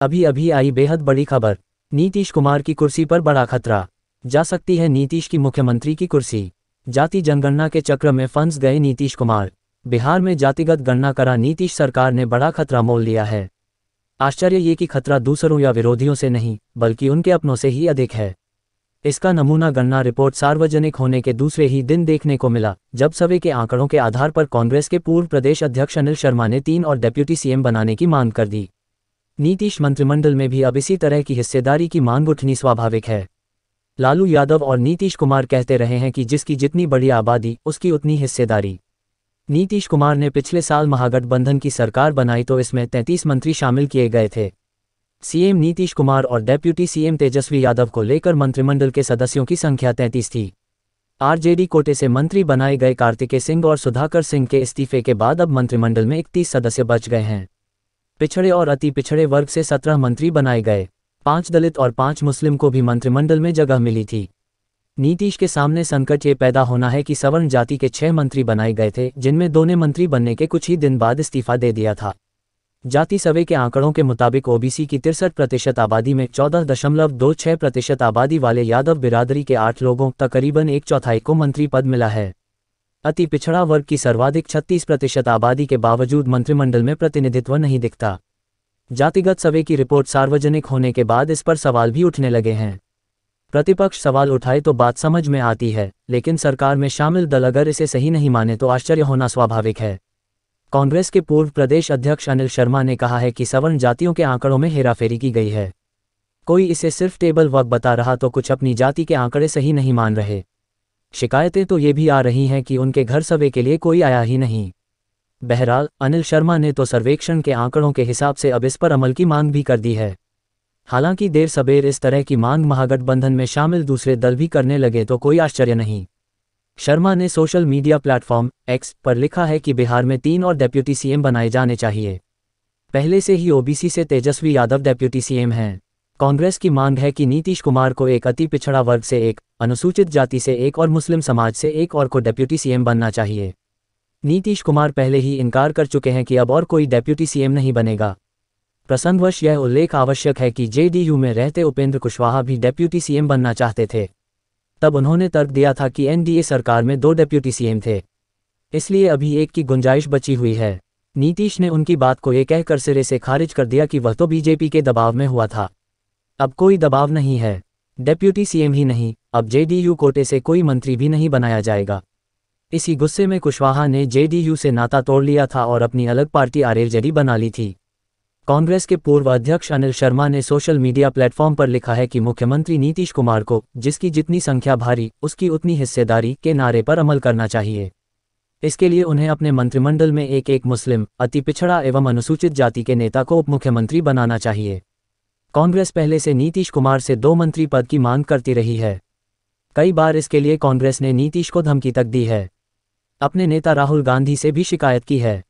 अभी अभी आई बेहद बड़ी खबर। नीतीश कुमार की कुर्सी पर बड़ा खतरा। जा सकती है नीतीश की मुख्यमंत्री की कुर्सी। जाति जनगणना के चक्र में फंस गए नीतीश कुमार। बिहार में जातिगत गणना करा नीतीश सरकार ने बड़ा खतरा मोल लिया है। आश्चर्य ये कि खतरा दूसरों या विरोधियों से नहीं बल्कि उनके अपनों से ही अधिक है। इसका नमूना गणना रिपोर्ट सार्वजनिक होने के दूसरे ही दिन देखने को मिला, जब सर्वे के आंकड़ों के आधार पर कांग्रेस के पूर्व प्रदेश अध्यक्ष अनिल शर्मा ने 3 और डेप्यूटी सीएम बनाने की मांग कर दी। नीतीश मंत्रिमंडल में भी अब इसी तरह की हिस्सेदारी की मांग उठनी स्वाभाविक है। लालू यादव और नीतीश कुमार कहते रहे हैं कि जिसकी जितनी बड़ी आबादी उसकी उतनी हिस्सेदारी। नीतीश कुमार ने पिछले साल महागठबंधन की सरकार बनाई तो इसमें 33 मंत्री शामिल किए गए थे। सीएम नीतीश कुमार और डेप्यूटी सीएम तेजस्वी यादव को लेकर मंत्रिमंडल के सदस्यों की संख्या 33 थी। आरजेडी कोटे से मंत्री बनाए गए कार्तिकेय सिंह और सुधाकर सिंह के इस्तीफे के बाद अब मंत्रिमंडल में 31 सदस्य बच गए हैं। पिछड़े और अति पिछड़े वर्ग से 17 मंत्री बनाए गए। 5 दलित और 5 मुस्लिम को भी मंत्रिमंडल में जगह मिली थी। नीतीश के सामने संकट ये पैदा होना है कि सवर्ण जाति के 6 मंत्री बनाए गए थे, जिनमें 2 ने मंत्री बनने के कुछ ही दिन बाद इस्तीफा दे दिया था। जाति सर्वे के आंकड़ों के मुताबिक ओबीसी की 63% आबादी में 14.26% आबादी वाले यादव बिरादरी के 8 लोगों तकरीबन 1/4 को मंत्री पद मिला है। अति पिछड़ा वर्ग की सर्वाधिक 36% आबादी के बावजूद मंत्रिमंडल में प्रतिनिधित्व नहीं दिखता। जातिगत सर्वे की रिपोर्ट सार्वजनिक होने के बाद इस पर सवाल भी उठने लगे हैं। प्रतिपक्ष सवाल उठाए तो बात समझ में आती है, लेकिन सरकार में शामिल दल अगर इसे सही नहीं माने तो आश्चर्य होना स्वाभाविक है। कांग्रेस के पूर्व प्रदेश अध्यक्ष अनिल शर्मा ने कहा है कि सवर्ण जातियों के आंकड़ों में हेराफेरी की गई है। कोई इसे सिर्फ टेबल वर्क बता रहा तो कुछ अपनी जाति के आंकड़े सही नहीं मान रहे। शिकायतें तो ये भी आ रही हैं कि उनके घर सर्वे के लिए कोई आया ही नहीं। बहरहाल अनिल शर्मा ने तो सर्वेक्षण के आंकड़ों के हिसाब से अब इस पर अमल की मांग भी कर दी है। हालांकि देर सबेर इस तरह की मांग महागठबंधन में शामिल दूसरे दल भी करने लगे तो कोई आश्चर्य नहीं। शर्मा ने सोशल मीडिया प्लेटफॉर्म एक्स पर लिखा है कि बिहार में 3 और डेप्यूटी सीएम बनाए जाने चाहिए। पहले से ही ओबीसी से तेजस्वी यादव डेप्यूटी सीएम हैं। कांग्रेस की मांग है कि नीतीश कुमार को एक अति पिछड़ा वर्ग से 1, अनुसूचित जाति से 1 और मुस्लिम समाज से 1 और को डेप्यूटी सीएम बनना चाहिए। नीतीश कुमार पहले ही इनकार कर चुके हैं कि अब और कोई डेप्यूटी सीएम नहीं बनेगा। प्रसंगवश यह उल्लेख आवश्यक है कि जेडीयू में रहते उपेंद्र कुशवाहा भी डेप्यूटी सीएम बनना चाहते थे। तब उन्होंने तर्क दिया था कि एनडीए सरकार में 2 डेप्यूटी सीएम थे, इसलिए अभी एक की गुंजाइश बची हुई है। नीतीश ने उनकी बात को ये कहकर सिरे से खारिज कर दिया कि वह तो बीजेपी के दबाव में हुआ था। अब कोई दबाव नहीं है। डेप्यूटी सीएम ही नहीं, अब जेडीयू कोटे से कोई मंत्री भी नहीं बनाया जाएगा। इसी गुस्से में कुशवाहा ने जेडीयू से नाता तोड़ लिया था और अपनी अलग पार्टी आरजेडी बना ली थी। कांग्रेस के पूर्व अध्यक्ष अनिल शर्मा ने सोशल मीडिया प्लेटफॉर्म पर लिखा है कि मुख्यमंत्री नीतीश कुमार को जिसकी जितनी संख्या भारी उसकी उतनी हिस्सेदारी के नारे पर अमल करना चाहिए। इसके लिए उन्हें अपने मंत्रिमंडल में एक मुस्लिम, अति पिछड़ा एवं अनुसूचित जाति के नेता को उप मुख्यमंत्री बनाना चाहिए। कांग्रेस पहले से नीतीश कुमार से 2 मंत्री पद की मांग करती रही है। कई बार इसके लिए कांग्रेस ने नीतीश को धमकी तक दी है। अपने नेता राहुल गांधी से भी शिकायत की है।